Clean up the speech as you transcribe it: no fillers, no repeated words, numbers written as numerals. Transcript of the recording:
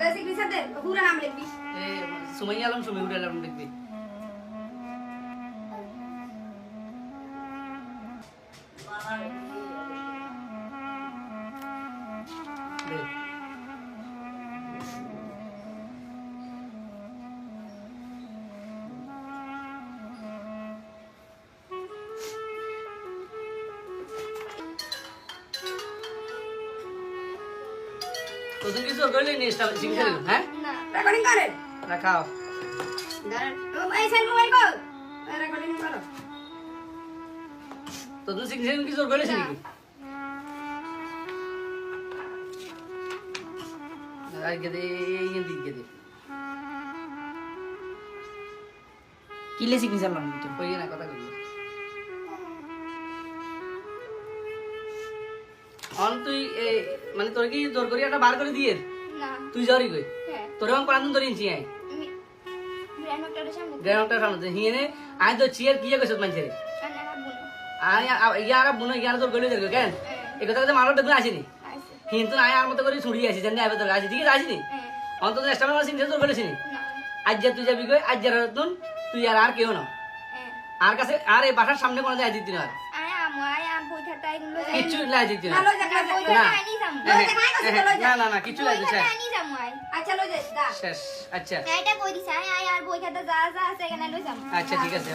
Basic বিসাতে পুরো নাম লিখবি এ সুমাইয়া আলম সুমিউর আলম লিখবি তোদের কিছু করলি নি শিখে হ্যাঁ না রেকর্ডিং করে রাখাও দাঁড়ান এই সেল মোবাইল কো রেকর্ডিং করো তোদের শিখে কিছু করলি নাকি আর গদে এই দিকে দে কিলে শিখনি চালাম তো কই না কথা কই অন তুই মানে তোর কি জোর করি একটা বার করে দিয়ে না তুই জরি কই হ্যাঁ তোর বাং পড়ান তোর ইঞ্চি আই আমি গ্র্যান্ডমাস্টারের সামনে গ্রাউন্ডটা সামনে হিয়েনে আই তো চিয়ার কিয়া কইছত মানছে রে আনা রাখবো আই ইয়ারা বুনো ইয়ারা তোর গলি দেখো কেন এই কথা কথা মারো দেখো আসেনি আইছে কিন্তু আই আর মতো করে ছুড়ি আসি জানি আবে তোর আসি ঠিক আছে আসিনি হ্যাঁ অন্তত এস্টামেল মাসিন তোর গলেছিনি না আজ যে তুই যাবি কই আজ যার নতুন তুই আর কেউ না হ্যাঁ আর কাছে আর এই বাসার সামনে কোনো যায় দিতি না আর আয় আম বইটা তাই গুলো যাই কিচ্ছু লাই দিতি না হ্যালো দেখা বইটা না। আনি যাম না না না কিচ্ছু লাই দিছে আনি যাম আয় আচ্ছা লই যাই দা শেষ আচ্ছা এটা কই দিছ আয় আর বই খাতা যা যা আছে এখানে লই যাম আচ্ছা ঠিক আছে